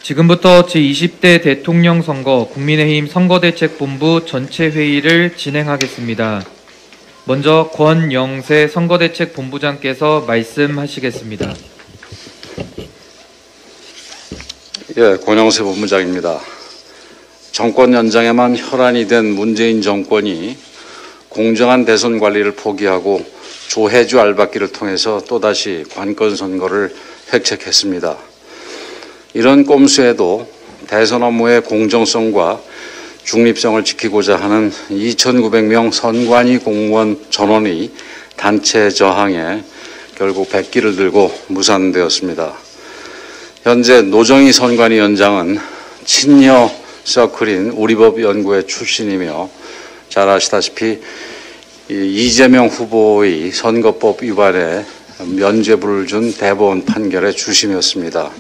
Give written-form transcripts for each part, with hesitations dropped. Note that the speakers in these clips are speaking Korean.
지금부터 제20대 대통령 선거 국민의힘 선거대책본부 전체 회의를 진행하겠습니다. 먼저 권영세 선거대책본부장께서 말씀하시겠습니다. 예, 권영세 본부장입니다. 정권 연장에만 혈안이 된 문재인 정권이 공정한 대선 관리를 포기하고 조혜주 알박기를 통해서 또다시 관건 선거를 획책했습니다. 이런 꼼수에도 대선 업무의 공정성과 중립성을 지키고자 하는 2,900명 선관위 공무원 전원이 단체 저항에 결국 백기를 들고 무산되었습니다. 현재 노정희 선관위원장은 친여 서클인 우리법 연구회 출신이며 잘 아시다시피 이재명 후보의 선거법 위반에 면죄부를 준 대법원 판결의 주심이었습니다.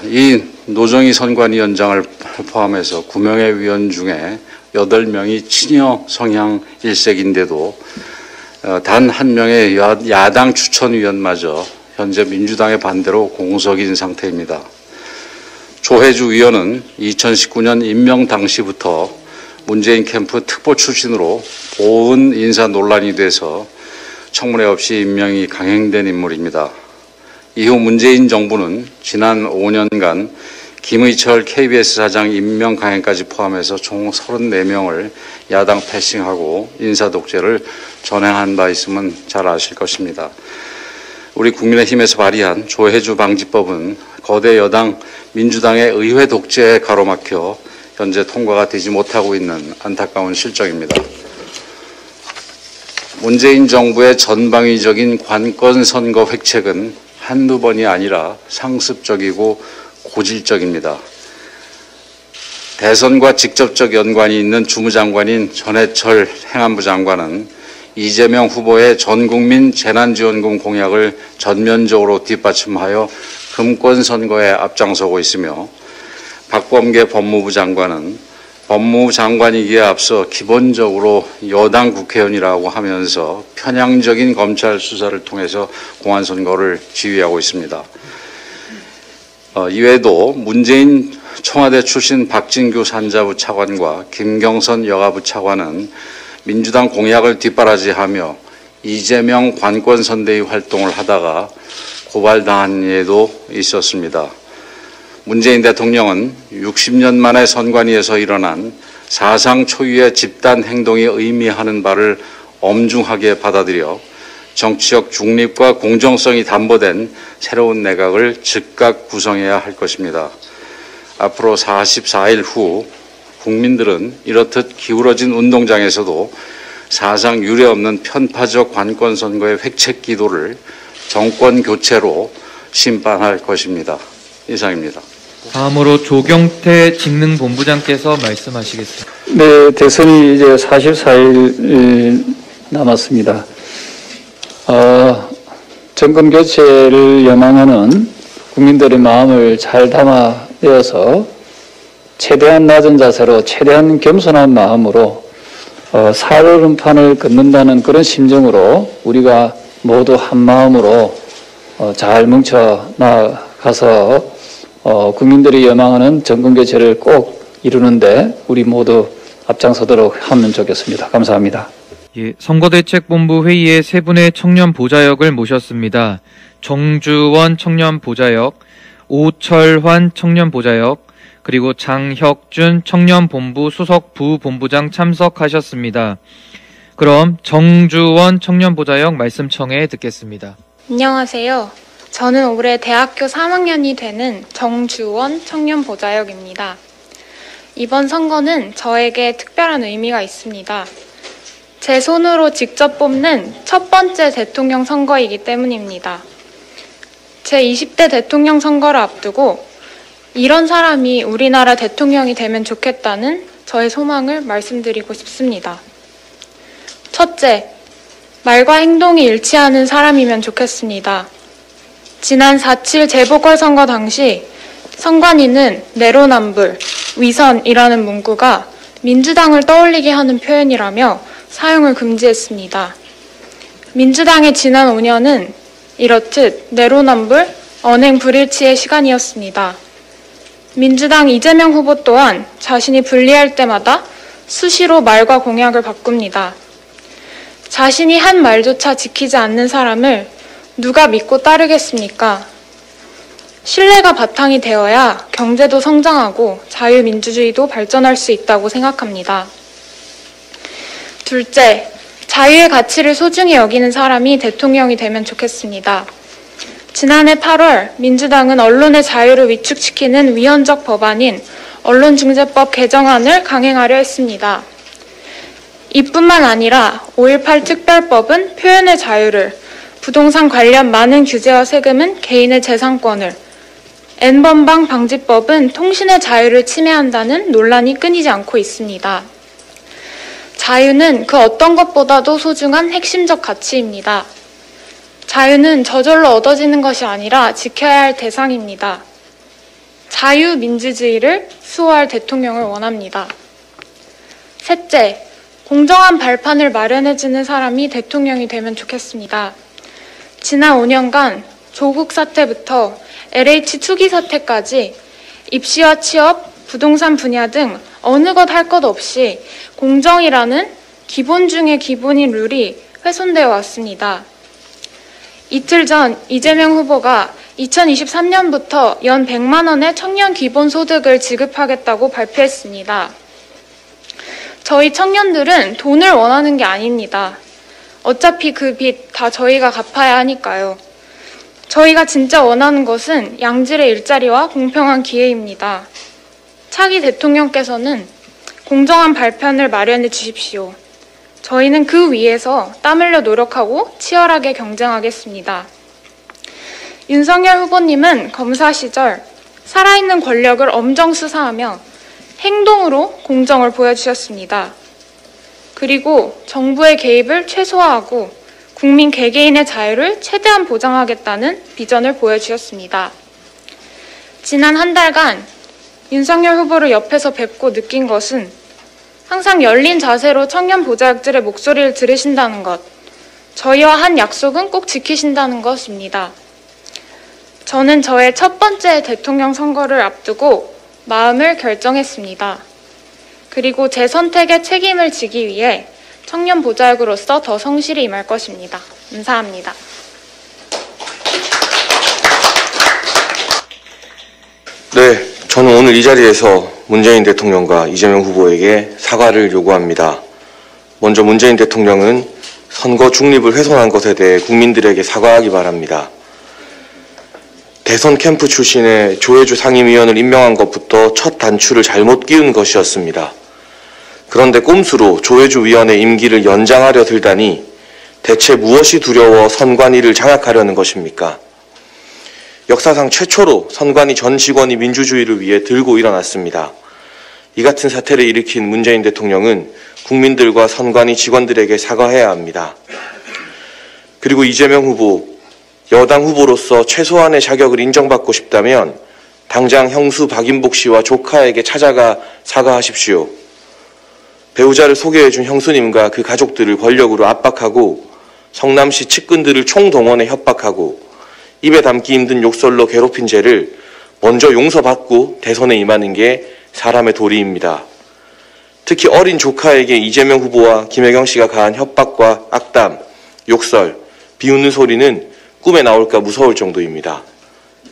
이 노정희 선관위원장을 포함해서 9명의 위원 중에 8명이 친여 성향 일색인데도 단 한 명의 야당 추천위원마저 현재 민주당의 반대로 공석인 상태입니다. 조혜주 위원은 2019년 임명 당시부터 문재인 캠프 특보 출신으로 보은 인사 논란이 돼서 청문회 없이 임명이 강행된 인물입니다. 이후 문재인 정부는 지난 5년간 김의철 KBS 사장 임명 강행까지 포함해서 총 34명을 야당 패싱하고 인사 독재를 전행한 바 있으면 잘 아실 것입니다. 우리 국민의힘에서 발의한 조혜주 방지법은 거대 여당 민주당의 의회 독재에 가로막혀 현재 통과가 되지 못하고 있는 안타까운 실정입니다. 문재인 정부의 전방위적인 관건 선거 획책은 한두 번이 아니라 상습적이고 고질적입니다. 대선과 직접적 연관이 있는 주무장관인 전해철 행안부 장관은 이재명 후보의 전국민 재난지원금 공약을 전면적으로 뒷받침하여 금권 선거에 앞장서고 있으며 박범계 법무부 장관은 법무부 장관이기에 앞서 기본적으로 여당 국회의원이라고 하면서 편향적인 검찰 수사를 통해서 공안선거를 지휘하고 있습니다. 이외에도 문재인 청와대 출신 박진규 산자부 차관과 김경선 여가부 차관은 민주당 공약을 뒷바라지하며 이재명 관권선대위 활동을 하다가 고발당한 예도 있었습니다. 문재인 대통령은 60년 만에 선관위에서 일어난 사상 초유의 집단 행동이 의미하는 바를 엄중하게 받아들여 정치적 중립과 공정성이 담보된 새로운 내각을 즉각 구성해야 할 것입니다. 앞으로 44일 후 국민들은 이렇듯 기울어진 운동장에서도 사상 유례없는 편파적 관권 선거의 획책 기도를 정권 교체로 심판할 것입니다. 이상입니다. 다음으로 조경태 직능본부장께서 말씀하시겠습니다. 네, 대선이 이제 44일 남았습니다. 정권 교체를 연망하는 국민들의 마음을 잘 담아내어서 최대한 낮은 자세로 최대한 겸손한 마음으로 살얼음판을 걷는다는 그런 심정으로 우리가 모두 한 마음으로 잘 뭉쳐 나가서 국민들이 연망하는 정권 교체를 꼭 이루는데 우리 모두 앞장서도록 하면 좋겠습니다. 감사합니다. 예, 선거대책본부 회의에 세 분의 청년 보좌역을 모셨습니다. 정주원 청년 보좌역, 오철환 청년 보좌역, 그리고 장혁준 청년본부 수석 부본부장 참석하셨습니다. 그럼 정주원 청년보좌역 말씀 청해 듣겠습니다. 안녕하세요. 저는 올해 대학교 3학년이 되는 정주원 청년보좌역입니다. 이번 선거는 저에게 특별한 의미가 있습니다. 제 손으로 직접 뽑는 첫 번째 대통령 선거이기 때문입니다. 제 20대 대통령 선거를 앞두고 이런 사람이 우리나라 대통령이 되면 좋겠다는 저의 소망을 말씀드리고 싶습니다. 첫째, 말과 행동이 일치하는 사람이면 좋겠습니다. 지난 4.7 재보궐선거 당시 선관위는 내로남불, 위선이라는 문구가 민주당을 떠올리게 하는 표현이라며 사용을 금지했습니다. 민주당의 지난 5년은 이렇듯 내로남불, 언행 불일치의 시간이었습니다. 민주당 이재명 후보 또한 자신이 불리할 때마다 수시로 말과 공약을 바꿉니다. 자신이 한 말조차 지키지 않는 사람을 누가 믿고 따르겠습니까? 신뢰가 바탕이 되어야 경제도 성장하고 자유민주주의도 발전할 수 있다고 생각합니다. 둘째, 자유의 가치를 소중히 여기는 사람이 대통령이 되면 좋겠습니다. 지난해 8월 민주당은 언론의 자유를 위축시키는 위헌적 법안인 언론중재법 개정안을 강행하려 했습니다. 이뿐만 아니라 5.18 특별법은 표현의 자유를, 부동산 관련 많은 규제와 세금은 개인의 재산권을, N번방 방지법은 통신의 자유를 침해한다는 논란이 끊이지 않고 있습니다. 자유는 그 어떤 것보다도 소중한 핵심적 가치입니다. 자유는 저절로 얻어지는 것이 아니라 지켜야 할 대상입니다. 자유민주주의를 수호할 대통령을 원합니다. 셋째, 공정한 발판을 마련해주는 사람이 대통령이 되면 좋겠습니다. 지난 5년간 조국 사태부터 LH 투기 사태까지 입시와 취업, 부동산 분야 등 어느 것 할 것 없이 공정이라는 기본 중의 기본인 룰이 훼손되어 왔습니다. 이틀 전 이재명 후보가 2023년부터 연 100만 원의 청년 기본소득을 지급하겠다고 발표했습니다. 저희 청년들은 돈을 원하는 게 아닙니다. 어차피 그 빚 다 저희가 갚아야 하니까요. 저희가 진짜 원하는 것은 양질의 일자리와 공평한 기회입니다. 차기 대통령께서는 공정한 발판을 마련해 주십시오. 저희는 그 위에서 땀 흘려 노력하고 치열하게 경쟁하겠습니다. 윤석열 후보님은 검사 시절 살아있는 권력을 엄정 수사하며 행동으로 공정을 보여주셨습니다. 그리고 정부의 개입을 최소화하고 국민 개개인의 자유를 최대한 보장하겠다는 비전을 보여주셨습니다. 지난 한 달간 윤석열 후보를 옆에서 뵙고 느낀 것은 항상 열린 자세로 청년 보좌역들의 목소리를 들으신다는 것, 저희와 한 약속은 꼭 지키신다는 것입니다. 저는 저의 첫 번째 대통령 선거를 앞두고 마음을 결정했습니다. 그리고 제 선택의 책임을 지기 위해 청년 보좌역으로서 더 성실히 임할 것입니다. 감사합니다. 네, 저는 오늘 이 자리에서 문재인 대통령과 이재명 후보에게 사과를 요구합니다. 먼저 문재인 대통령은 선거 중립을 훼손한 것에 대해 국민들에게 사과하기 바랍니다. 대선 캠프 출신의 조혜주 상임위원을 임명한 것부터 첫 단추를 잘못 끼운 것이었습니다. 그런데 꼼수로 조혜주 위원의 임기를 연장하려 들다니 대체 무엇이 두려워 선관위를 장악하려는 것입니까? 역사상 최초로 선관위 전 직원이 민주주의를 위해 들고 일어났습니다. 이 같은 사태를 일으킨 문재인 대통령은 국민들과 선관위 직원들에게 사과해야 합니다. 그리고 이재명 후보, 여당 후보로서 최소한의 자격을 인정받고 싶다면 당장 형수 박인복 씨와 조카에게 찾아가 사과하십시오. 배우자를 소개해준 형수님과 그 가족들을 권력으로 압박하고 성남시 측근들을 총동원해 협박하고 입에 담기 힘든 욕설로 괴롭힌 죄를 먼저 용서받고 대선에 임하는 게 사람의 도리입니다. 특히 어린 조카에게 이재명 후보와 김혜경 씨가 가한 협박과 악담, 욕설, 비웃는 소리는 꿈에 나올까 무서울 정도입니다.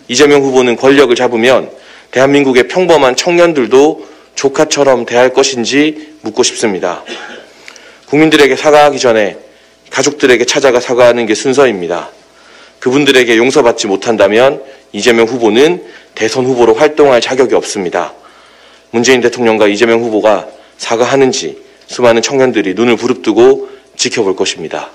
이재명 후보는 권력을 잡으면 대한민국의 평범한 청년들도 조카처럼 대할 것인지 묻고 싶습니다. 국민들에게 사과하기 전에 가족들에게 찾아가 사과하는 게 순서입니다. 그분들에게 용서받지 못한다면 이재명 후보는 대선 후보로 활동할 자격이 없습니다. 문재인 대통령과 이재명 후보가 사과하는지 수많은 청년들이 눈을 부릅뜨고 지켜볼 것입니다.